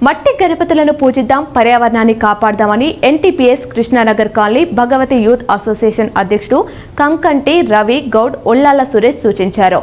మట్టి గణపతులను పూజిద్దాం, పర్యావరణాన్ని కాపాడదామని NTPS Krishnanagar colony Bhagavathi youth association అధ్యక్షుడు కంకంటి రవి గౌడ్ ఒల్లాల సురేష్ సూచించారు.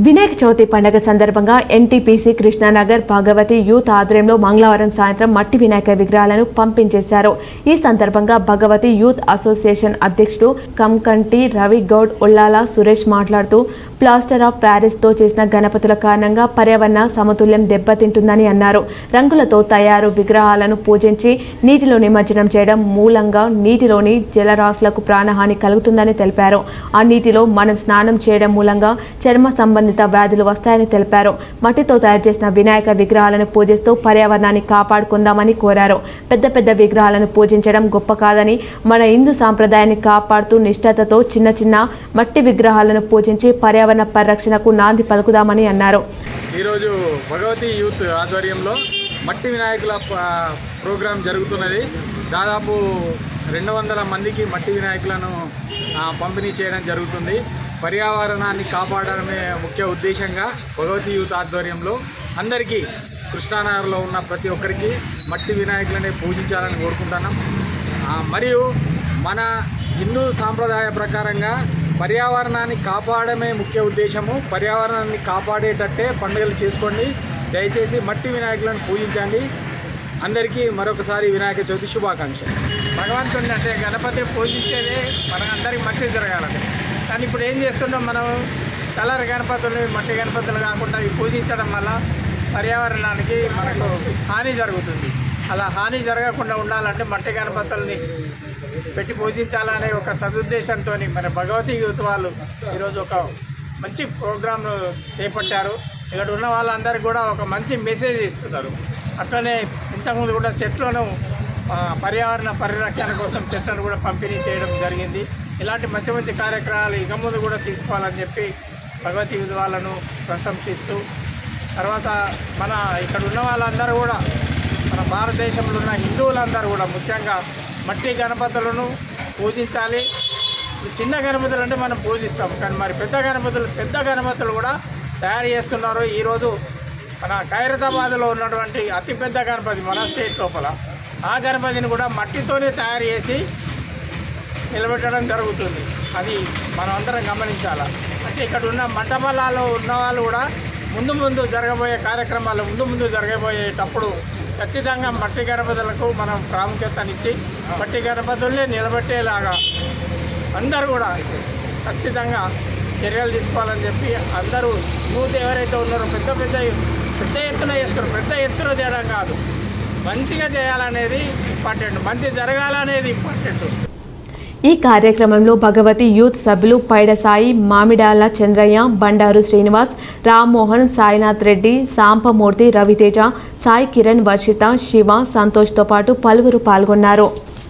వినాయక చవితి పండుగ సందర్భంగా ఎన్టీపీసీ కృష్ణానగర్ భగవతి యూత్ ఆధ్వర్యంలో మంగళవారం సాయంత్రం మట్టి వినాయక విగ్రహాలను పంపించేశారు. ఈ సందర్భంగా భగవతి యూత్ అసోసియేషన్ అధ్యక్షుడు కంకంటి రవి గౌడ్ ఒల్లాల సురేష్ మాట్లాడుతూ ప్లాస్టర్ ఆఫ్ ప్యారిస్ తో చేసిన గణపతుల కారణంగా పర్యావరణ సమతుల్యం దెబ్బతింటుందని అన్నారు. రంగులతో తయారు విగ్రహాలను పూజించి నీటిలో నిమజ్జనం చేయడం మూలంగా నీటిలోని జలరాశులకు ప్రాణహాని కలుగుతుందని తెలిపారు. ఆ నీటిలో మనం స్నానం చేయడం మూలంగా చర్మ సంబంధిత వ్యాధులు వస్తాయని తెలిపారు. మట్టితో తయారు చేసిన వినాయక విగ్రహాలను పూజిస్తూ పర్యావరణాన్ని కాపాడుకుందామని కోరారు. పెద్ద పెద్ద విగ్రహాలను పూజించడం గొప్ప కాదని మన హిందూ సాంప్రదాయాన్ని కాపాడుతూ నిష్ఠతతో చిన్న చిన్న మట్టి విగ్రహాలను పూజించి పర్యావరణ పరిరక్షణకు నాంది పలుకుదామని అన్నారు. ఈరోజు భగవతి యూత్ ఆధ్వర్యంలో మట్టి వినాయకుల ప్రోగ్రాం జరుగుతున్నది. దాదాపు 200 మందికి మట్టి వినాయకులను పంపిణీ చేయడం జరుగుతుంది. పర్యావరణాన్ని కాపాడడమే ముఖ్య ఉద్దేశంగా భగవతి యూత్ ఆధ్వర్యంలో అందరికీ కృష్ణానగర్లో ఉన్న ప్రతి ఒక్కరికి మట్టి వినాయకులనే పూజించాలని కోరుకుంటున్నాం. మరియు మన హిందూ సాంప్రదాయ ప్రకారంగా పర్యావరణాన్ని కాపాడమే ముఖ్య ఉద్దేశము. పర్యావరణాన్ని కాపాడేటట్టే పండుగలు చేసుకోండి. దయచేసి మట్టి వినాయకులను పూజించండి. అందరికీ మరొకసారి వినాయక చవితి శుభాకాంక్షలు. భగవంతుడిని అంటే గణపతిని పూజించేదే మనకందరికి మంచి జరగాలని. కానీ ఇప్పుడు ఏం చేస్తున్నాం, మనం కలర్ గణపతులు మట్టి గణపతులు కాకుండా ఇవి పూజించడం వల్ల పర్యావరణానికి మనకు హాని జరుగుతుంది. అలా హాని జరగకుండా ఉండాలంటే మట్టి గణపతుల్ని పెట్టి పూజించాలనే ఒక సదుద్దేశంతో మన భగవతి యూత్ వాళ్ళు ఈరోజు ఒక మంచి ప్రోగ్రాంను చేపట్టారు. ఇక్కడ ఉన్న వాళ్ళందరికీ కూడా ఒక మంచి మెసేజ్ ఇస్తున్నారు. అట్లనే ఇంతకుముందు కూడా చెట్లను పర్యావరణ పరిరక్షణ కోసం చెట్లను కూడా పంపిణీ చేయడం జరిగింది. ఇలాంటి మంచి మంచి కార్యక్రమాలు ఇక ముందు కూడా తీసుకోవాలని చెప్పి భగవతి యూత్ వాళ్ళను ప్రశంసిస్తూ, తర్వాత మన ఇక్కడ ఉన్న వాళ్ళందరూ కూడా మన భారతదేశంలో ఉన్న హిందువులందరూ కూడా ముఖ్యంగా మట్టి గణపతులను పూజించాలి. చిన్న గణపతులు అంటే మనం పూజిస్తాం, కానీ మరి పెద్ద గణపతులు కూడా తయారు చేస్తున్నారు. ఈరోజు మన ఖైరతాబాద్లో ఉన్నటువంటి అతిపెద్ద గణపతి మన స్టేట్ లోపల, ఆ గణపతిని కూడా మట్టితోనే తయారు చేసి నిలబెట్టడం జరుగుతుంది. అది మనం అందరం గమనించాలి. అంటే ఇక్కడ ఉన్న మంటపాలలో ఉన్న వాళ్ళు కూడా ముందు జరగబోయే కార్యక్రమాలు ముందు జరగబోయేటప్పుడు ఖచ్చితంగా మట్టి గణపతులకు మనం ప్రాముఖ్యతనిచ్చి మట్టి గణపతుల్ని నిలబెట్టేలాగా అందరూ కూడా ఖచ్చితంగా చర్యలు తీసుకోవాలని చెప్పి అందరూ యూత్ ఎవరైతే ఉన్నారో పెద్ద ఎత్తున చేస్తారు. పెద్ద ఎత్తున చేయడం కాదు, మంచిగా చేయాలనేది ఇంపార్టెంట్, మంచి జరగాలనేది ఇంపార్టెంట్. ఈ కార్యక్రమంలో భగవతి యూత్ సభ్యులు పైడ సాయి, మామిడాల చంద్రయ్య, బండారు శ్రీనివాస్, రామ్మోహన్, సాయినాథ్ రెడ్డి, సాంపమూర్తి, రవితేజ, సాయి కిరణ్, వర్షిత, శివ, సంతోష్తో పాటు పలువురు పాల్గొన్నారు.